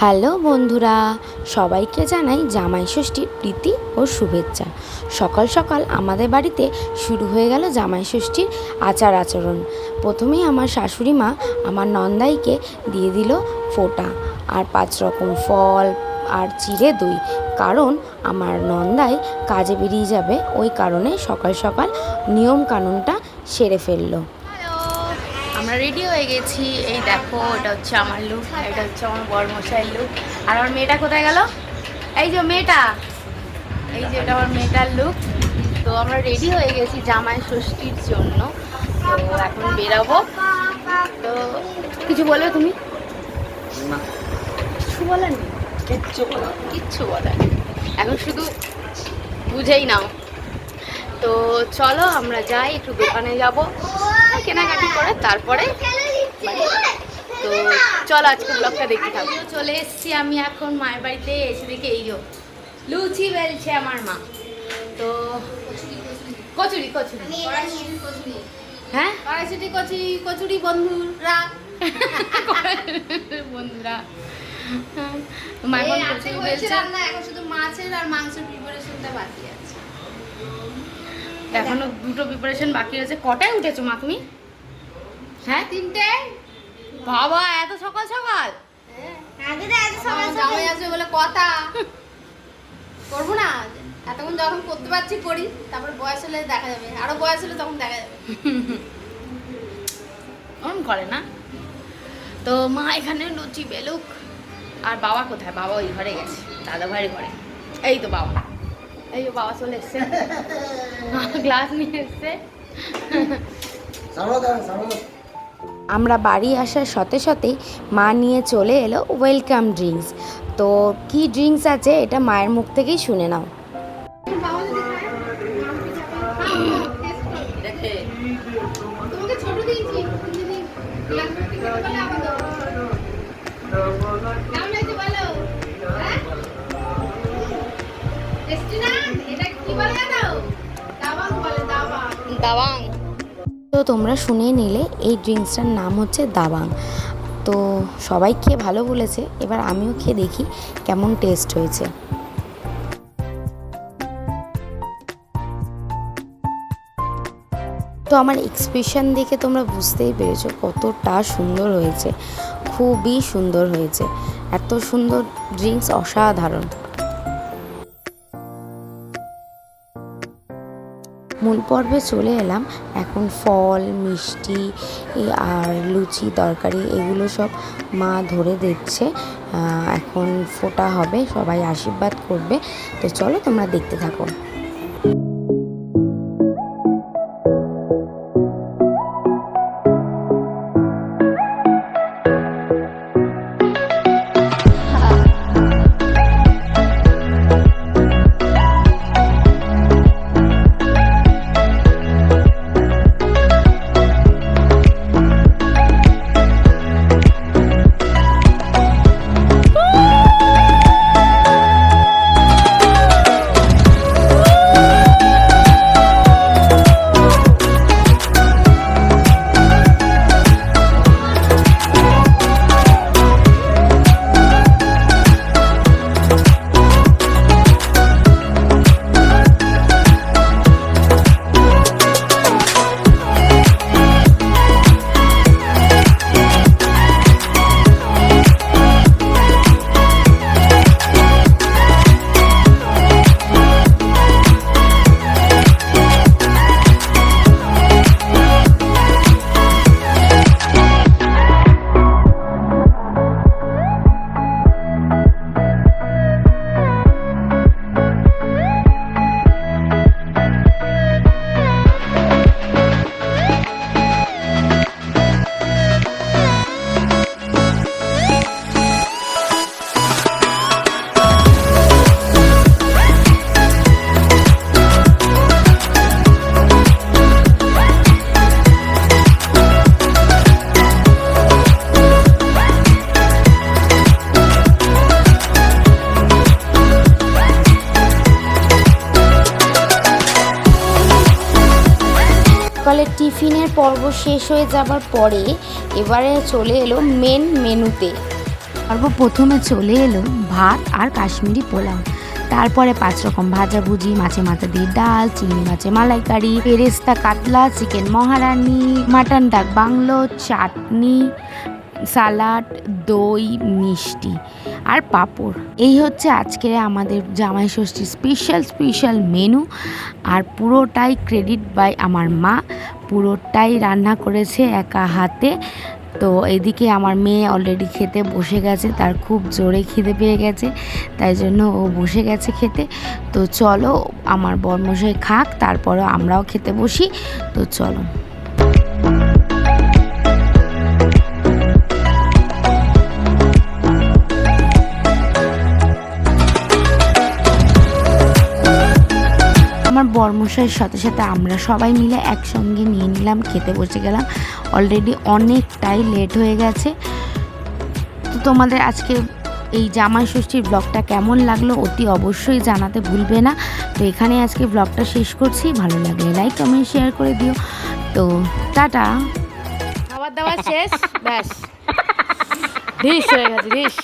Hello বন্ধুরা, সবাইকে জানাই জামাই ষষ্ঠীর প্রীতি ও শুভেচ্ছা। সকাল সকাল আমাদের বাড়িতে শুরু হয়ে গেল জামাই ষষ্ঠীর আচার আচরণ। প্রথমেই আমার শাশুড়ি মা আমার নন্দাইকে দিয়ে দিল ফোঁটা আর 5 রকম ফল আর চিড়ে দই, কারণ আমার নন্দাই কাজে বেরিয়ে যাবে, ওই কারণে সকাল সকাল নিয়ম কানুনটা সেরে ফেললো। আমরা রেডি হয়ে গেছি। এই দেখো, এটা হচ্ছে আমার লুক, এটা হচ্ছে আমার বরমশাইয়ের লুক। আর আমার মেয়েটা কোথায় গেল? এই যে মেয়েটা, এই যে এটা আমার মেয়েটার লুক। তো আমরা রেডি হয়ে গেছি জামাই ষষ্ঠীর জন্য। তো এখন বেরাবো। তো কিছু বলো তুমি? কিছু বলার নেই, কিচ্ছু বলার নেই, এখন শুধু বুঝেই নাও। তো চলো আমরা যাই, একটু দোকানে যাব, কেনাকাটি করে তারপরে। তো চলো আজকে ব্লগটা দেখতে থাকো। চলে এসেছি আমি এখন মায়ের বাড়িতে। এসে দেখে এই যে লুচি বেলছে আমার মা। তো কচুরি কচুরি হ্যাঁ, কড়াইশুঁটি কচুরি কচুরি বন্ধুরা বন্ধুরা মায়ের কচুরি বেলছে। এখন শুধু মাছের আর মাংসের প্রিপারেশনটা বাকি আছে। এখনো দুটো প্রিপারেশন বাকি আছে। কটায় উঠেছো মা তুমি? হ্যাঁ, 3টে। বাবা, এত সকাল সকাল? জামাই আছে বলে কথা করবো না। এতক্ষণ যখন করতে পারছি করি, তারপরে বয়স হলে দেখা যাবে, আরো বয়স হলে তখন দেখা যাবে। ওরম করে না। তো মা এখানে লুচি বেলুক। আর বাবা কোথায়? বাবা ওই ঘরে গেছে, দাদা ভাইয়ের ঘরে। এই তো বাবা, এই যে বাবা চলে এসছে, গ্লাস নিয়ে এসছে। আমরা বাড়ি আসার সাথে সাথেই মা নিয়ে চলে এলো ওয়েলকাম ড্রিঙ্কস। তো কি ড্রিঙ্কস আছে এটা মায়ের মুখ থেকেই শুনে নাও। দাবাং। তো তোমরা শুনে নিলে এই ড্রিঙ্কসটার নাম হচ্ছে দাবাং। তো সবাই খেয়ে ভালো বলেছে, এবার আমিও খেয়ে দেখি কেমন টেস্ট হয়েছে। তো আমার এক্সপ্রেশন দেখে তোমরা বুঝতেই পেরেছো কতটা সুন্দর হয়েছে, খুবই সুন্দর হয়েছে, এত সুন্দর ড্রিঙ্কস, অসাধারণ। মূল পর্বে চলে এলাম। এখন ফল, মিষ্টি আর লুচি তরকারি এগুলো সব মা ধরে দিচ্ছে। এখন ফোঁটা হবে, সবাই আশীর্বাদ করবে। তো চলো তোমরা দেখতে থাকো। সকালে টিফিনের পর্ব শেষ হয়ে যাবার পরে এবারে চলে এলো মেন মেনুতে। সর্বপ্রথমে চলে এলো ভাত আর কাশ্মীরি পোলাও, তারপরে 5 রকম ভাজাভুজি, মাছে মাথা দিয়ে ডাল, চিংড়ি মাছে মালাইকারি, পেরেস্তা কাতলা, চিকেন মহারানি, মাটন ডাক বাংলো, চাটনি, সালাড, দই, মিষ্টি আর পাঁপড়। এই হচ্ছে আজকের আমাদের জামাই ষষ্ঠীর স্পেশাল মেনু। আর পুরোটাই ক্রেডিট বাই আমার মা, পুরোটাই রান্না করেছে একা হাতে। তো এদিকে আমার মেয়ে অলরেডি খেতে বসে গেছে, তার খুব জোরে খিদে পেয়ে গেছে, তাই জন্য ও বসে গেছে খেতে। তো চলো আমার বরমশাই খাক, তারপরে আমরাও খেতে বসি। তো চলো। আমার বরমশাইয়ের সাথে সাথে আমরা সবাই মিলে একসঙ্গে নিয়ে নিলাম, খেতে বসে গেলাম। অলরেডি অনেকটাই লেট হয়ে গেছে। তো তোমাদের আজকে এই জামাই ষষ্ঠীর ব্লগটা কেমন লাগলো অতি অবশ্যই জানাতে ভুলবে না। তো এখানে আজকে ব্লগটা শেষ করছি, ভালো লাগলে লাইক কমেন্ট শেয়ার করে দিও। তো টাটা। খাবার দাবার শেষ, ব্যাস ঢিস হয়ে গেছে ঢিস।